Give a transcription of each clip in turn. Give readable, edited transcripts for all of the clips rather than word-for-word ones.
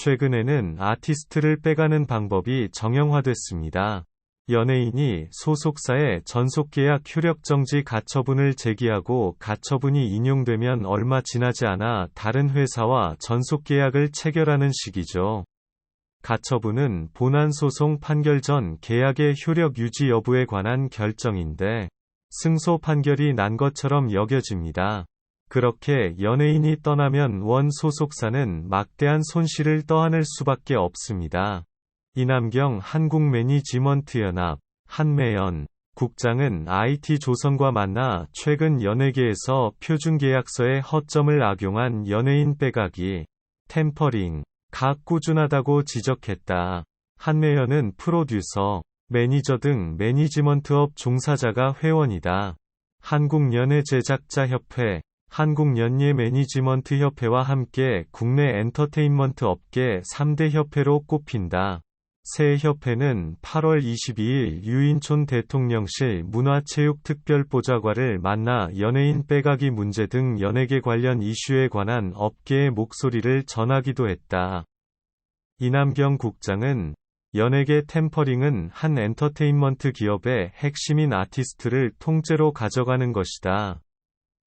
최근에는 아티스트를 빼가는 방법이 정형화됐습니다. 연예인이 소속사에 전속계약 효력정지 가처분을 제기하고 가처분이 인용되면 얼마 지나지 않아 다른 회사와 전속계약을 체결하는 식이죠. 가처분은 본안소송 판결 전 계약의 효력 유지 여부에 관한 결정인데 승소 판결이 난 것처럼 여겨집니다. 그렇게 연예인이 떠나면 원 소속사는 막대한 손실을 떠안을 수밖에 없습니다. 이남경 한국매니지먼트연합 한매연 국장은 IT조선과 만나 최근 연예계에서 표준계약서에 허점을 악용한 연예인 빼가기, 템퍼링가 꾸준하다고 지적했다. 한매연은 프로듀서, 매니저 등 매니지먼트업 종사자가 회원이다. 한국연예제작자협회, 한국연예매니지먼트협회와 함께 국내 엔터테인먼트 업계 3대 협회로 꼽힌다. 새 협회는 8월 22일 유인촌 대통령실 문화체육특별보좌관을 만나 연예인 빼가기 문제 등 연예계 관련 이슈에 관한 업계의 목소리를 전하기도 했다. 이남경 국장은 연예계 템퍼링은 한 엔터테인먼트 기업의 핵심인 아티스트를 통째로 가져가는 것이다.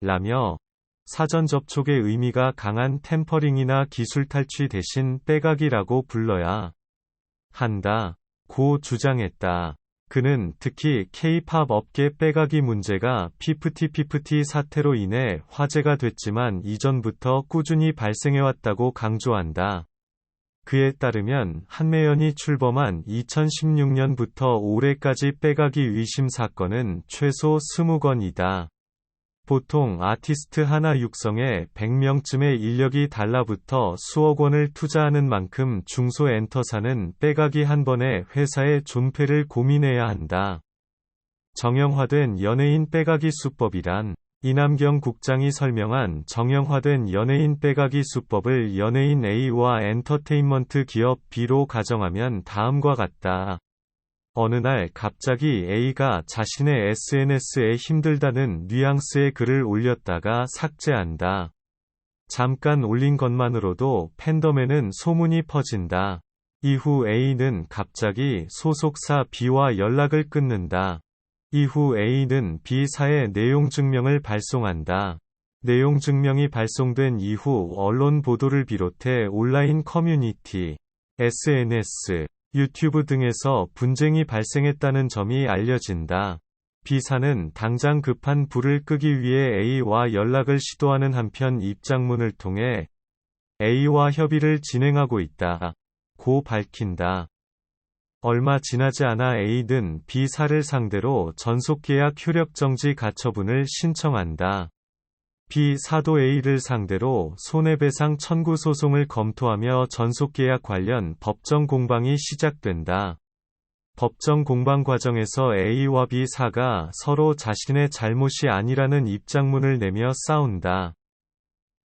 라며 사전 접촉의 의미가 강한 템퍼링이나 기술 탈취 대신 빼가기라고 불러야 한다. 고 주장했다. 그는 특히 K-팝 업계 빼가기 문제가 피프티 사태로 인해 화제가 됐지만 이전부터 꾸준히 발생해왔다고 강조한다. 그에 따르면 한매연이 출범한 2016년부터 올해까지 빼가기 의심 사건은 최소 20건이다. 보통 아티스트 하나 육성에 100명쯤의 인력이 달라붙어 수억 원을 투자하는 만큼 중소엔터사는 빼가기 한 번에 회사의 존폐를 고민해야 한다. 정형화된 연예인 빼가기 수법이란 이남경 국장이 설명한 정형화된 연예인 빼가기 수법을 연예인 A와 엔터테인먼트 기업 B로 가정하면 다음과 같다. 어느 날 갑자기 A가 자신의 SNS에 힘들다는 뉘앙스의 글을 올렸다가 삭제한다. 잠깐 올린 것만으로도 팬덤에는 소문이 퍼진다. 이후 A는 갑자기 소속사 B와 연락을 끊는다. 이후 A는 B사에 내용 증명을 발송한다. 내용 증명이 발송된 이후 언론 보도를 비롯해 온라인 커뮤니티, SNS, 유튜브 등에서 분쟁이 발생했다는 점이 알려진다. B사는 당장 급한 불을 끄기 위해 A와 연락을 시도하는 한편 입장문을 통해 A와 협의를 진행하고 있다. 고 밝힌다. 얼마 지나지 않아 A는 B사를 상대로 전속계약 효력정지 가처분을 신청한다. B사도 A를 상대로 손해배상 청구 소송을 검토하며 전속계약 관련 법정 공방이 시작된다. 법정 공방 과정에서 A와 B사가 서로 자신의 잘못이 아니라는 입장문을 내며 싸운다.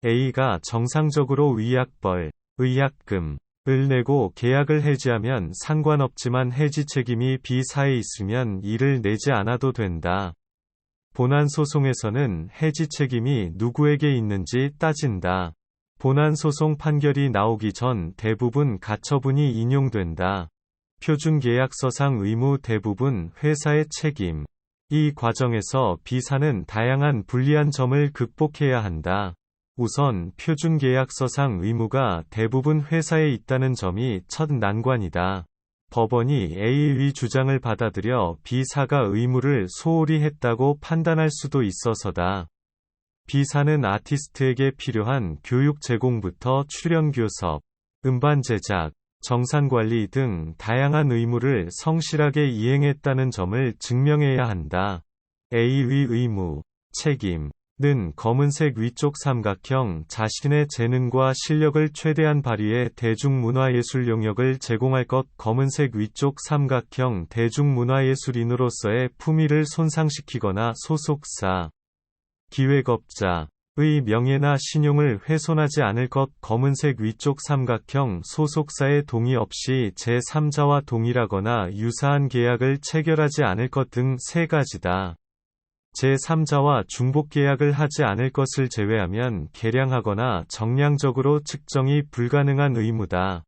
A가 정상적으로 위약벌, 의약금, 을 내고 계약을 해지하면 상관없지만 해지 책임이 B사에 있으면 이를 내지 않아도 된다. 본안 소송에서는 해지 책임이 누구에게 있는지 따진다. 본안 소송 판결이 나오기 전 대부분 가처분이 인용된다. 표준계약서상 의무 대부분 회사의 책임. 이 과정에서 B사는 다양한 불리한 점을 극복해야 한다. 우선 표준계약서상 의무가 대부분 회사에 있다는 점이 첫 난관이다. 법원이 A의 주장을 받아들여 B사가 의무를 소홀히 했다고 판단할 수도 있어서다. B사는 아티스트에게 필요한 교육 제공부터 출연 교섭, 음반 제작, 정산관리 등 다양한 의무를 성실하게 이행했다는 점을 증명해야 한다. A의 의무, 책임 는 검은색 위쪽 삼각형 자신의 재능과 실력을 최대한 발휘해 대중문화예술 영역을 제공할 것 검은색 위쪽 삼각형 대중문화예술인으로서의 품위를 손상시키거나 소속사, 기획업자의 명예나 신용을 훼손하지 않을 것 검은색 위쪽 삼각형 소속사의 동의 없이 제3자와 동일하거나 유사한 계약을 체결하지 않을 것 등 세 가지다. 제3자와 중복계약을 하지 않을 것을 제외하면 계량하거나 정량적으로 측정이 불가능한 의무다.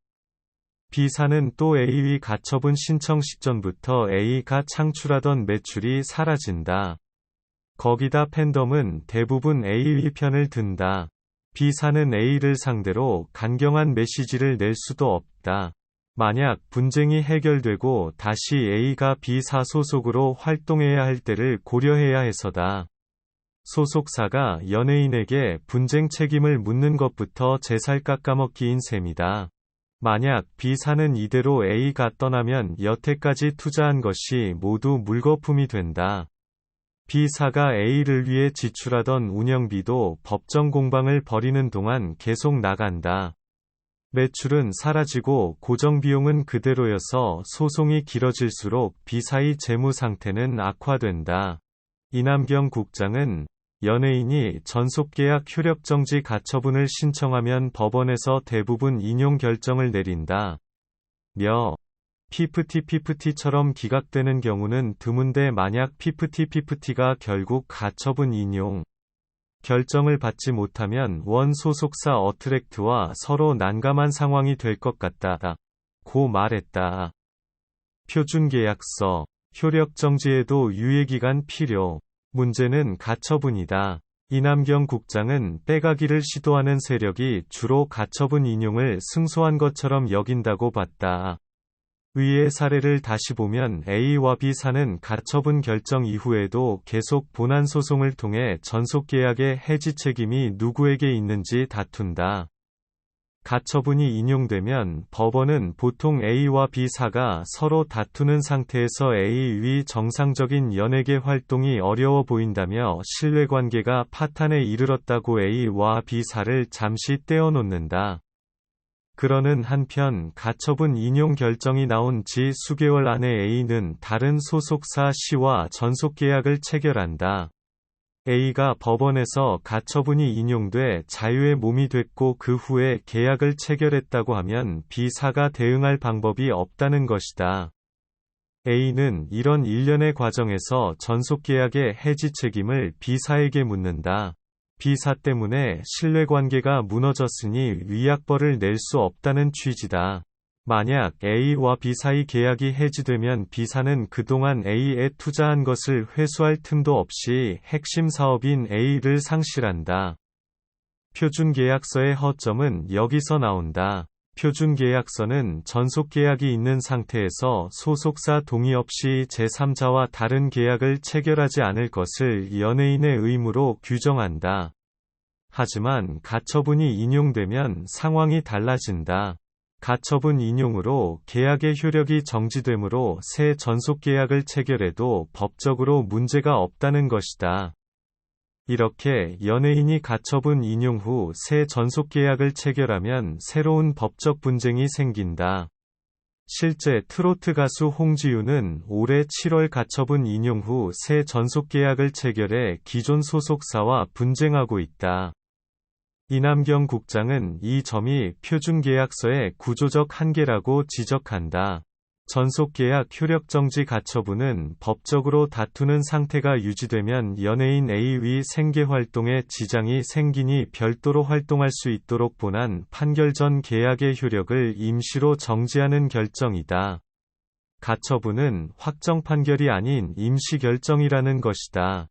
B사는 또 A의 가처분 신청 시점부터 A가 창출하던 매출이 사라진다. 거기다 팬덤은 대부분 A의 편을 든다. B사는 A를 상대로 강경한 메시지를 낼 수도 없다. 만약 분쟁이 해결되고 다시 A가 B사 소속으로 활동해야 할 때를 고려해야 해서다. 소속사가 연예인에게 분쟁 책임을 묻는 것부터 제살 깎아먹기인 셈이다. 만약 B사는 이대로 A가 떠나면 여태까지 투자한 것이 모두 물거품이 된다. B사가 A를 위해 지출하던 운영비도 법정 공방을 벌이는 동안 계속 나간다. 매출은 사라지고 고정비용은 그대로여서 소송이 길어질수록 B사의 재무 상태는 악화된다. 이남경 국장은 연예인이 전속계약 효력정지 가처분을 신청하면 법원에서 대부분 인용 결정을 내린다. 며 피프티피프티처럼 기각되는 경우는 드문데 만약 피프티피프티가 결국 가처분 인용 결정을 받지 못하면 원 소속사 어트랙트와 서로 난감한 상황이 될 것 같다. 고 말했다. 표준계약서 효력정지에도 유예기간 필요. 문제는 가처분이다. 이남경 국장은 빼가기를 시도하는 세력이 주로 가처분 인용을 승소한 것처럼 여긴다고 봤다. 위의 사례를 다시 보면 A와 B사는 가처분 결정 이후에도 계속 본안소송을 통해 전속계약의 해지 책임이 누구에게 있는지 다툰다. 가처분이 인용되면 법원은 보통 A와 B사가 서로 다투는 상태에서 A의 정상적인 연예계 활동이 어려워 보인다며 신뢰관계가 파탄에 이르렀다고 A와 B사를 잠시 떼어놓는다. 그러는 한편 가처분 인용 결정이 나온 지 수개월 안에 A는 다른 소속사 C와 전속계약을 체결한다. A가 법원에서 가처분이 인용돼 자유의 몸이 됐고 그 후에 계약을 체결했다고 하면 B사가 대응할 방법이 없다는 것이다. A는 이런 일련의 과정에서 전속계약의 해지 책임을 B사에게 묻는다. B사 때문에 신뢰관계가 무너졌으니 위약벌을 낼 수 없다는 취지다. 만약 A와 B사의 계약이 해지되면 B사는 그동안 A에 투자한 것을 회수할 틈도 없이 핵심 사업인 A를 상실한다. 표준계약서의 허점은 여기서 나온다. 표준계약서는 전속계약이 있는 상태에서 소속사 동의 없이 제3자와 다른 계약을 체결하지 않을 것을 연예인의 의무로 규정한다. 하지만 가처분이 인용되면 상황이 달라진다. 가처분 인용으로 계약의 효력이 정지되므로 새 전속계약을 체결해도 법적으로 문제가 없다는 것이다. 이렇게 연예인이 가처분 인용 후 새 전속계약을 체결하면 새로운 법적 분쟁이 생긴다. 실제 트로트 가수 홍지유는 올해 7월 가처분 인용 후 새 전속계약을 체결해 기존 소속사와 분쟁하고 있다. 이남경 국장은 이 점이 표준계약서의 구조적 한계라고 지적한다. 전속계약 효력정지 가처분은 법적으로 다투는 상태가 유지되면 연예인 A의 생계활동에 지장이 생기니 별도로 활동할 수 있도록 본안 판결 전 계약의 효력을 임시로 정지하는 결정이다. 가처분은 확정 판결이 아닌 임시 결정이라는 것이다.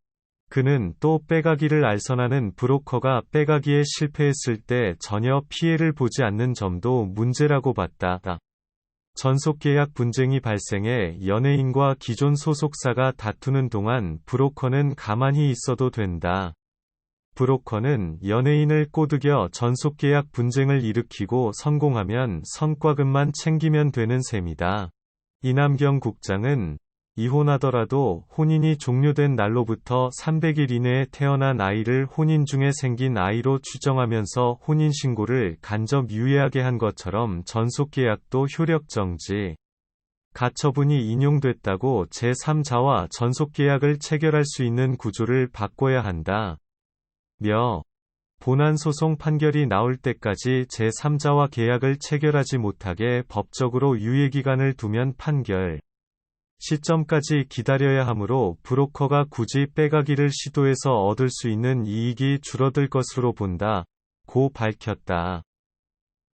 그는 또 빼가기를 알선하는 브로커가 빼가기에 실패했을 때 전혀 피해를 보지 않는 점도 문제라고 봤다. 전속계약 분쟁이 발생해 연예인과 기존 소속사가 다투는 동안 브로커는 가만히 있어도 된다. 브로커는 연예인을 꼬드겨 전속계약 분쟁을 일으키고 성공하면 성과금만 챙기면 되는 셈이다. 이남경 국장은 이혼하더라도 혼인이 종료된 날로부터 300일 이내에 태어난 아이를 혼인 중에 생긴 아이로 추정하면서 혼인신고를 간접 유예하게 한 것처럼 전속계약도 효력정지, 가처분이 인용됐다고 제3자와 전속계약을 체결할 수 있는 구조를 바꿔야 한다. 며 본안소송 판결이 나올 때까지 제3자와 계약을 체결하지 못하게 법적으로 유예기간을 두면 판결 시점까지 기다려야 하므로 브로커가 굳이 빼가기를 시도해서 얻을 수 있는 이익이 줄어들 것으로 본다. 고 밝혔다.